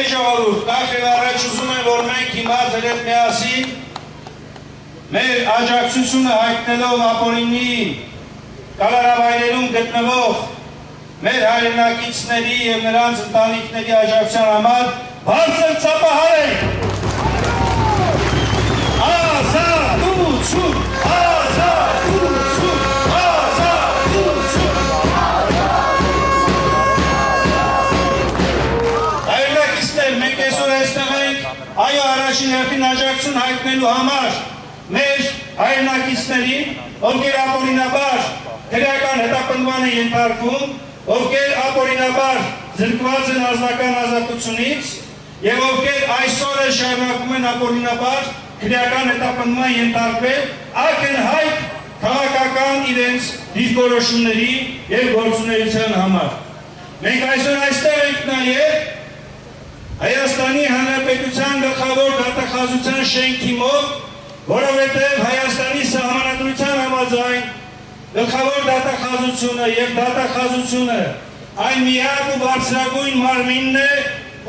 Մեր ժողովուրդ, նախ եւ առաջ ուզում եմ, որ մենք հիմա ձեր միասին մեր աջակցությունը հայտնելով ապօրինի կալանավայրերում գտնվող մեր հայրենակիցների եւ նրանց ընտանիքների աջակցության համար բարձր ծափահարենք։ Ազատություն, ազատություն, ազատություն։ Հայրենակիցներ, մենք այսօր այստեղ ենք այո առաջին հերթին աջակցություն հայտնելու համար մեր հայրենակիցներին, ովքեր ապօրինաբար քրեական հետապնդման են ենթարկվում, ովքեր ապօրինաբար զրկված են անձնական ազատությունից եւ ովքեր այսօր էլ շարունակում են ապօրինաբար քրեական հետապնդման ենթարկվել ակնհայտ քաղաքական իրենց դիրքորոշումների եւ գործունեության համար։ Մենք այսօր այստեղ ենք նաեւ Հայաստանի Հանրապետության գլխավոր դատախազության շենքի մոտ, որովհետեւ Հայաստանի սահմանադրության համաձայն գլխավոր դատախազությունը եւ դատախազությունը այն միակ ու բարձրագույն մարմինն է,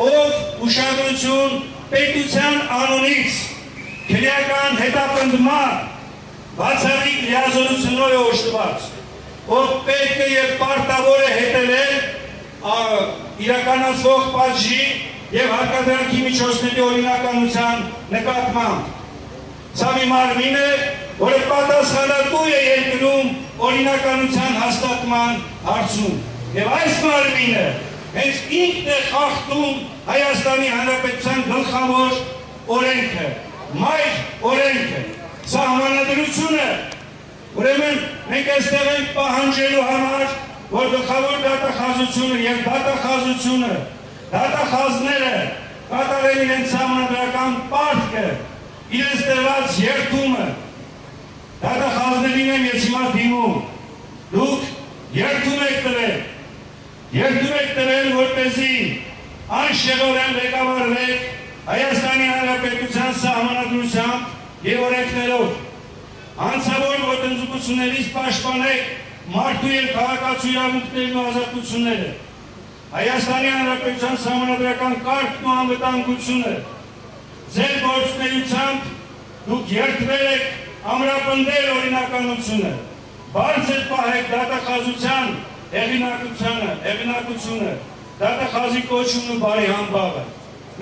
ով ուշադրություն պետության անունից քրեական հետապնդման բացառիկ լիազորությունով է օժտված, ով պետք է եւ պարտավոր է հետևել իրականացվող պատժի եւ հարկադրանքի միջոցների օրինականության նկատմամբ։ Սա մի մարմին է, որը պատասխանատու է երկրում օրինականության հաստատման հարցում։ Եվ այս մարմինը հենց ինքն է խախտում Հայաստանի Հանրապետության գլխավոր օրենքը, մայր օրենքը, սահմանադրությունը։ Ուրեմն մենք այստեղ ենք պահանջելու համար, որ գլխավոր դատախազությունը եւ դատախազությունը, դատախազները կատարեն իրենց սահմանադրական պարտքը, իրենց տրված երդումը, դատախազներին եմ ես հիմա դիմում, դուք երդում եք տվել, որպեսզի անշեղորեն ղեկավարվեք Հայաստանի Հանրապետության սահմանադրությամբ եւ օրենքներով, հանցավոր ոտնձգություններից պաշտպանեք մարդու եւ քաղաքացու իրավունքներն ու ազատությունները, Հայաստանի Հանրապետության սահմանադրական կարգն ու անվտանգությունը, ձեր գործունեությամբ դուք երդվել եք ամրապնդել օրինականությունը, բարձր պահեք դատախազության հեղինակությունը, դատախազի կոչումն ու բարի համբավը։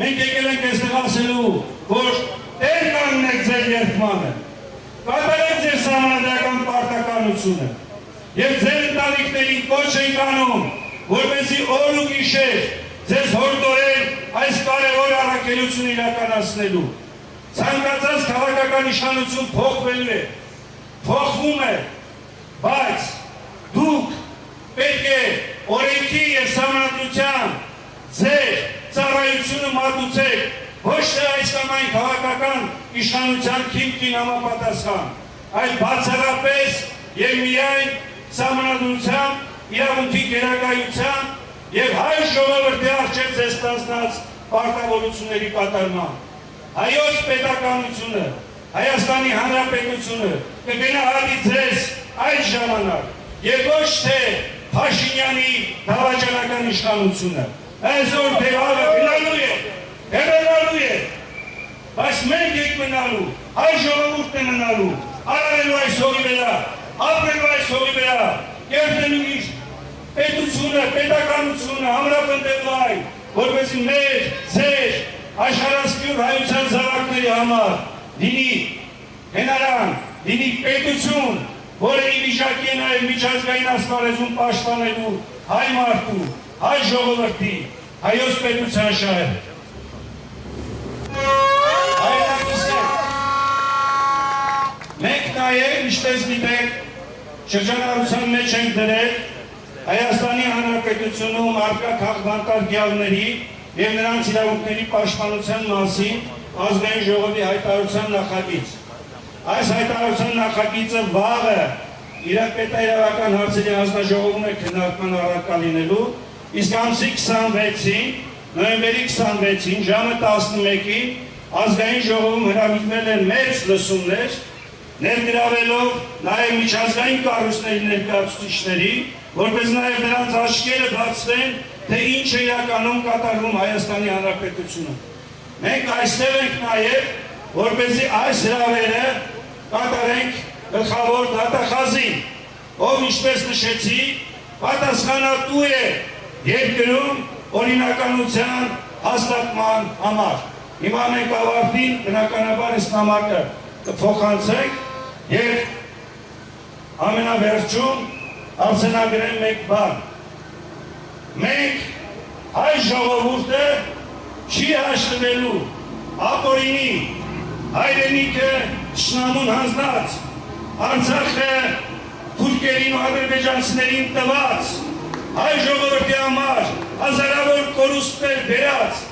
Մենք եկել ենք այստեղ ասելու, որ տեր կանգնեք ձեր երդմանը, կատարեք ձեր սահմանադրական պարտականությունը եւ ձեր ընտանիքներին կոչ ենք անում, որպեսզի օր ու գիշեր ձեզ հորդորեն այս կարևոր առաքելությունը իրականացնելու։ Ցանկացած քաղաքական իշխանություն փոխվելու է, փոխվում է, բայց դուք պետք է օրենքի եւ սահմանադրության ձեր ծառայությունը մատուցեք, ոչ թե այս կամ այն քաղաքական իշխանության քիմքին համապատասխան, այլ բացառապես եւ միայն սահմանադրության, իրավունքի գերակայության եւ հայ ժողովրդի առջեւ ձեզ տածած պարտավորությունների կատարման։ Հայոց պետականությունը, Հայաստանի Հանրապետությունը կգնա հանդի ձեզ այդ ժամանակ եւ ոչ թե Փաշինյանի դավաճանական իշխանությունը։ Այսօր դեպքը գնալու է, հեռանալու է, բայց մենք ենք մնալու, հայ ժողովուրդն է մնալու, արարելու այս հողի վրա, ապրելու այս հողի վրա, կերտելու իր պետությունը, պետականությունը, ամրապնդելու այն, որպեսզի մեր, ձեր, աշխարհասփյուր հայության զավակների համար լինի հենարան, լինի պետություն, որը ի վիճակի է նաև միջազգային ասպարեզում պաշտպանելու հայ մարդու, հայ ժողովրդի, հայոց պետության շահերը։ Հայրենակիցներ, մենք նաև, ինչպես գիտեք, շրջանառության մեջ ենք դրել Հայաստանի Հանրապետությունում առկա քաղաքական գյալների եւ նրանց իրավունքների պաշտպանության մասին ազգային ժողովի հայտարարության նախագիծ։ Այս հայտարարության նախագիծը վաղը իրավապետական հարցերի հանձնաժողովում է քննարկման առարկա լինելու, իսկ ամսի 26-ին, նոյեմբերի 26-ին ժամը 11-ին ազգային ժողովում հրավիրվել են մեծ լսումներ, ներգրավելով նաև միջազգային կառույցների ներկայացուցիչների, որպես նաև նրանց աչքերը բացվեն թե ինչ է իրականում կատարվում Հայաստանի Հանրապետությունում։ Մենք այստեղ ենք նաև, որպեսզի այս հրավերը կատարենք գլխավոր դատախազին, ով ինչպես նշեցի, պատասխանատու է երկրում օրինականության հաստատման համար։ Հիմա մենք ավարտին բնականաբար այս նամակը կփոխանցենք եւ ամենավերջում արձանագրենք մեկ բան։ Մենք հայ ժողովուրդը չի հաշտվելու ապօրինի հայրենիքը թշնամուն հանձնած, Արցախը թուրքերին ու ադրբեջանցիներին տված, հայ ժողովրդի համար հազարավոր կորուստներ բերած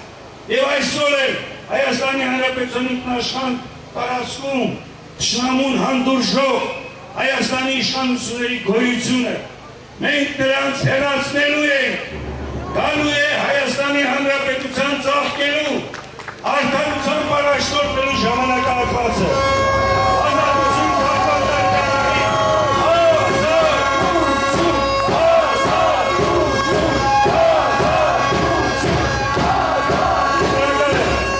եւ այսօր էլ Հայաստանի Հանրապետության ինքնաշխան տարածքում թշնամուն հանդուրժող Հայաստանի իշխանությունների գոյությունը մենք նրանց հեռացնելու ենք, գալու է Հայաստանի